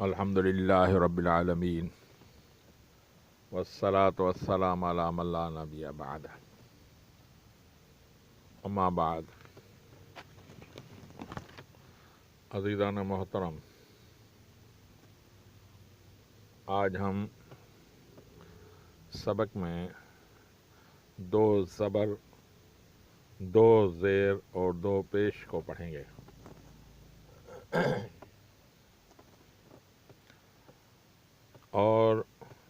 الحمد للہ رب العالمین والصلاة والسلام علی من لا نبی بعد اما بعد عزیزان محترم، آج ہم سبق میں دو زبر، دو زیر اور دو پیش کو پڑھیں گے۔ اور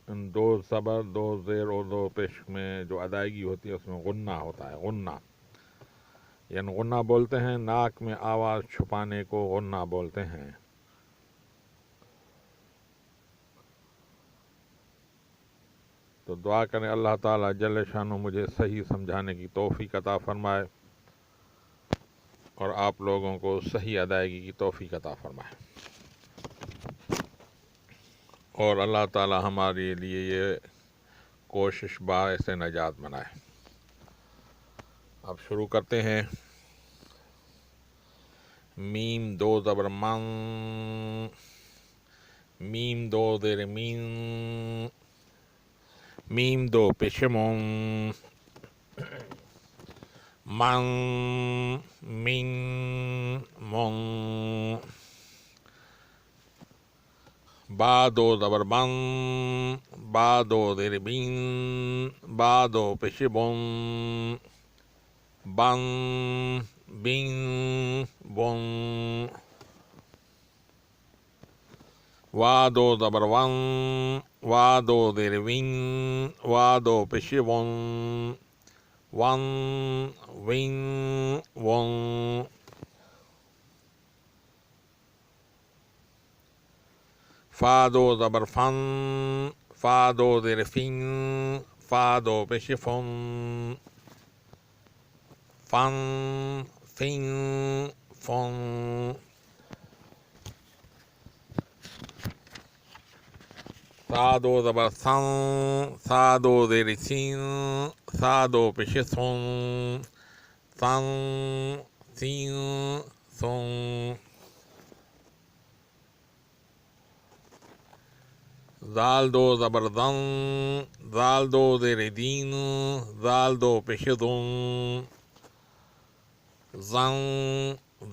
ان دو زبر، دو زیر اور دو پیش میں جو ادائیگی ہوتی ہے اس میں غنہ ہوتا ہے۔ غنہ یعنی غنہ بولتے ہیں، ناک میں آواز چھپانے کو غنہ بولتے ہیں۔ تو دعا کریں اللہ تعالیٰ جل شانہ مجھے صحیح سمجھانے کی توفیق عطا فرمائے اور آپ لوگوں کو صحیح ادائیگی کی توفیق عطا فرمائے، اور اللہ تعالیٰ ہمارے لیے یہ کوشش باعث نجات بنائے۔ اب شروع کرتے ہیں۔ میم دو زبر من، میم دو زیر مین، میم دو پیش مون، من، مین، مون۔ با دو زبر بن، با دو زیر بین، با دو پیش بون، بن، بین، بون۔ وا دو زبر ون، وا دو زیر وین، وا دو پیش ون، ون، وین، ون۔ فا دو زبر فن، فا دو زیر فین، فا دو پیش فن، فن، فین، فن۔ سا دو زبر سن، سا دو زیر سین، سا دو پیش سن، سن، سین، سن۔ زال دو زبر زن، زال دو زیر دین، زال دو پیش دن، زن،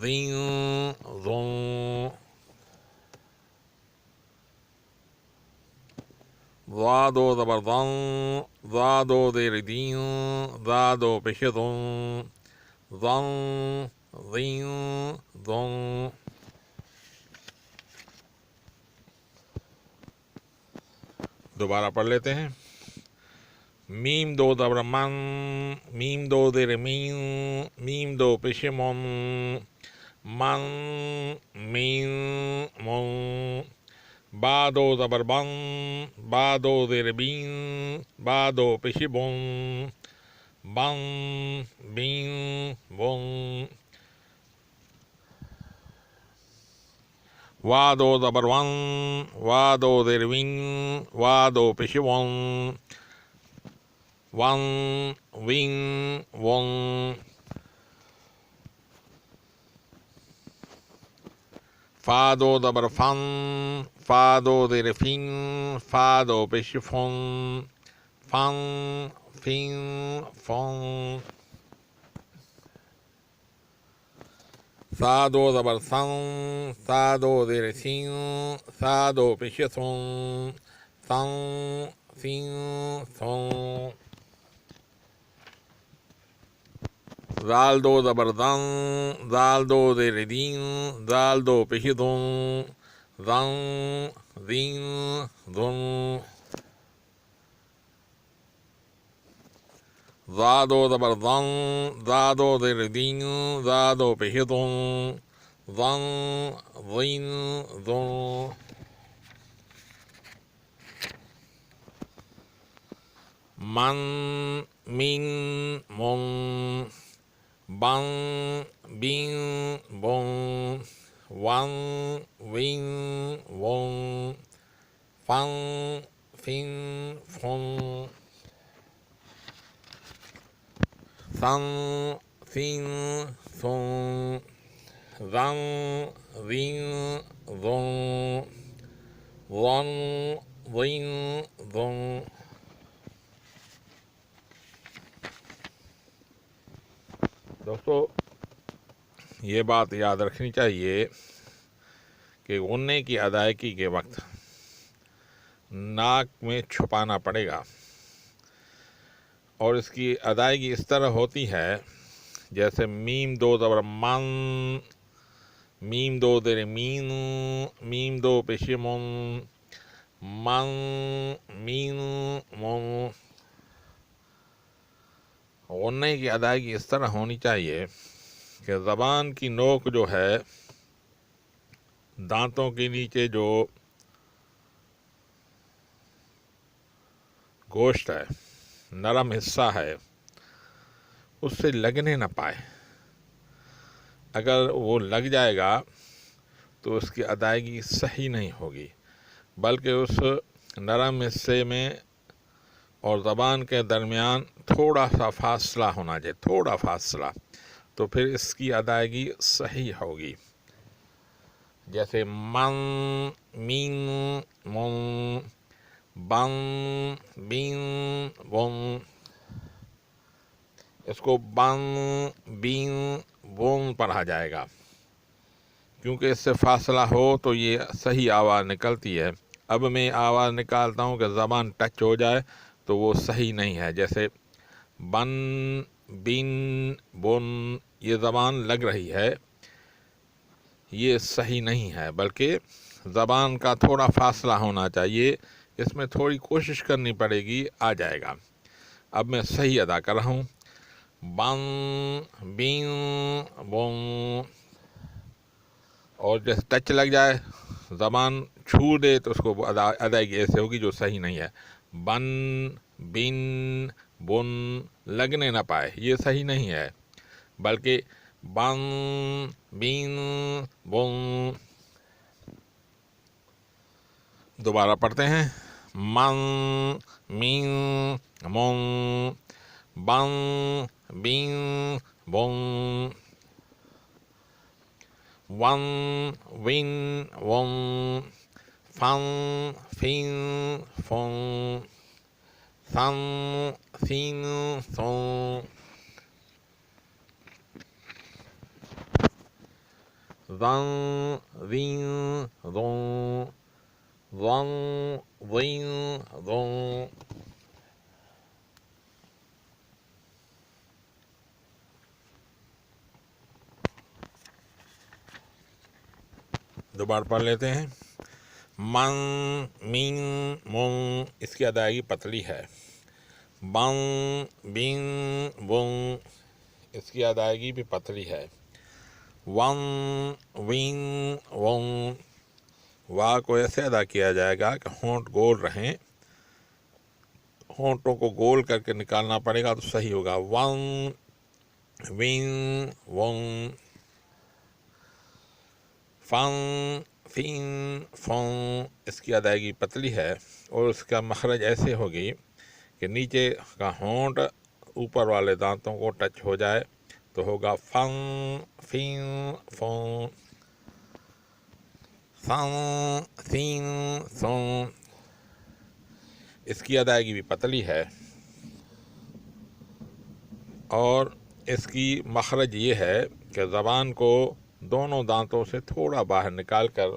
زین، زن۔ ضا دو زبر زن، ضا دو زیر دین، ضا دو پیش زن، زن، زین، زن۔ دوبارہ پڑھ لیتے ہیں۔ میم دو زبر من، میم دو زیر مین، میم دو پیش من، من، مین، من۔ با دو زبر بن، با دو زیر بین، با دو پیش بن، بن، بین، بن۔ وا دو زبر ون، وا دو زیر وین، وا دو پیش ون، ون، وین، ون۔ فا دو زبر فن، فا دو زیر فین، فا دو پیش فن، فن، فین، فن۔ سا دو زبر سن، سا دو زیر سین، سا دو پیش سن، سن، سین، سن۔ زال دو زبر زن، زال دو زیر دین، زال دو پیش دن، زن، زین، زن۔ زا دو زبر زن، زا دو زیر دین، زا دو پیش دن، زن، زین، زن۔ من، مین، من، بن، بین، بن، ون، وین، ون، فن، فین، فن۔ سن، سین، سن، زن، زین، زن۔ ظن ظن ظن. دوستو یہ بات یاد رکھنی چاہیے کہ غنّے کی ادائیگی کے وقت ناک میں چھپانا پڑے گا، اور اس کی ادائیگی اس طرح ہوتی ہے جیسے میم دو زبر من، میم دو زیر مین، میم دو پیش من، من مین من. غنّے کی ادائیگی اس طرح ہونی چاہیے کہ زبان کی نوک جو ہے دانتوں کے نیچے جو گوشت ہے، نرم حصہ ہے، اس سے لگنے نہ پائے. اگر وہ لگ جائے گا تو اس کی ادائیگی صحیح نہیں ہوگی، بلکہ اس نرم حصے میں اور زبان کے درمیان تھوڑا سا فاصلہ ہونا چاہیے، تھوڑا فاصلہ، تو پھر اس کی ادائیگی صحیح ہوگی. جیسے من مین من، بن بین بن. اس کو بن بین بن پڑھا جائے گا، کیونکہ اس سے فاصلہ ہو تو یہ صحیح آواز نکلتی ہے. اب میں آواز نکالتا ہوں کہ زبان ٹچ ہو جائے تو وہ صحیح نہیں ہے. جیسے بن بن بن، یہ زبان لگ رہی ہے، یہ صحیح نہیں ہے، بلکہ زبان کا تھوڑا فاصلہ ہونا چاہیے. اس میں تھوڑی کوشش کرنی پڑے گی، آ جائے گا. اب میں صحیح ادا کر رہا ہوں. بن بین بن. اور جیسے ٹچ لگ جائے، زبان چھو دے تو اس کو ادائیگی ایسے ہوگی جو صحیح نہیں ہے. بن بن بن، لگنے نہ پائے، یہ صحیح نہیں ہے، بلکہ بن بین بن. دوبارہ پڑھتے ہیں. من مین من، بن بین بن، ون وین ون، فن فین فن، ثن ثین ثن. ظن ظین ظن، ظن ظین ظن. دوبارہ پڑھ لیتے ہیں. من مین من، اس کی ادائیگی پتلی ہے. بن بین بن، اس کی ادائیگی بھی پتلی ہے. ون وین ون، وا کو ایسے ادا کیا جائے گا کہ ہونٹ گول رہیں، ہونٹوں کو گول کر کے نکالنا پڑے گا تو صحیح ہوگا. ون وین ون، فن فین فن، اس کی ادائیگی پتلی ہے، اور اس کا مخرج ایسے ہوگی کہ نیچے کا ہونٹ اوپر والے دانتوں کو ٹچ ہو جائے تو ہوگا فن فین فن، ثن ثین ثن. اس کی ادائیگی بھی پتلی ہے، اور اس کی مخرج یہ ہے کہ زبان کو دونوں دانتوں سے تھوڑا باہر نکال کر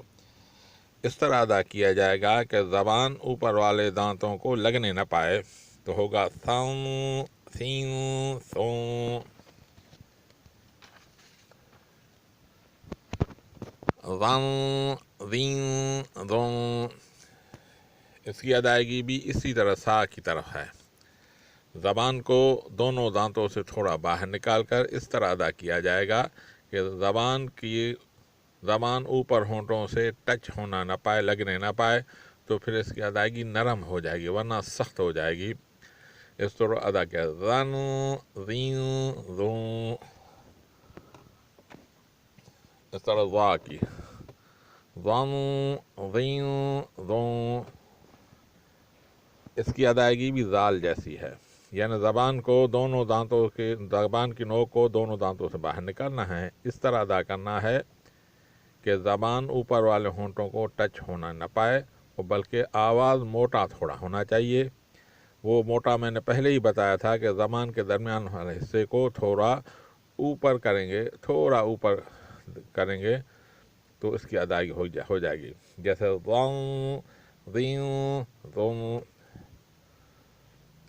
اس طرح ادا کیا جائے گا کہ زبان اوپر والے دانتوں کو لگنے نہ پائے تو ہوگا ثن ثین ثن. ظن ظین ظن، اس کی ادائیگی بھی اسی طرح سا کی طرف ہے. زبان کو دونوں دانتوں سے تھوڑا باہر نکال کر اس طرح ادا کیا جائے گا کہ زبان اوپر ہونٹوں سے ٹچ ہونا نہ پائے، لگنے نہ پائے، تو پھر اس کی ادائیگی نرم ہو جائے گی، ورنہ سخت ہو جائے گی. اس طرح ادا کیا. ظن ظین ظن، اس طرح ضا کی. ظن ظین ظن، اس کی ادائیگی بھی زال جیسی ہے، یعنی زبان کی نوک کو دونوں دانتوں سے باہر نکالنا ہے، اس طرح ادا کرنا ہے کہ زبان اوپر والے ہونٹوں کو ٹچ ہونا نہ پائے، بلکہ آواز موٹا تھوڑا ہونا چاہیے. وہ موٹا میں نے پہلے ہی بتایا تھا کہ زبان کے درمیان والے حصے کو تھوڑا اوپر کریں گے، تھوڑا اوپر کریں گے تو اس کی ادائیگی ہو جائے گی. جیسے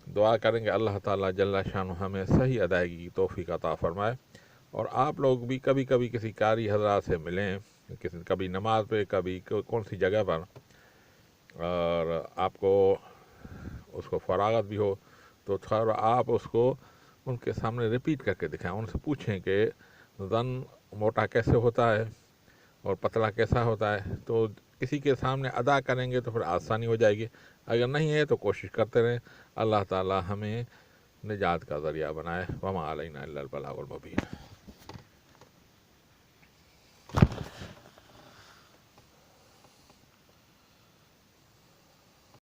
دعا کریں گے اللہ تعالیٰ جل شانہ ہمیں صحیح ادائیگی کی توفیق عطا فرمائے. اور آپ لوگ بھی کبھی کبھی کسی قاری حضرات سے ملیں، کبھی نماز پہ، کبھی کون سی جگہ پر، اور آپ کو اس کو فراغت بھی ہو تو تھوڑا آپ اس کو ان کے سامنے ریپیٹ کر کے دکھائیں. ان سے پوچھیں کہ زن موٹا کیسے ہوتا ہے اور پتلا کیسا ہوتا ہے. تو کسی کے سامنے ادا کریں گے تو پھر آسانی ہو جائے گی. اگر نہیں ہے تو کوشش کرتے رہیں. اللہ تعالی ہمیں نجات کا ذریعہ بنائے. وما علینا الا البلاغ المبین.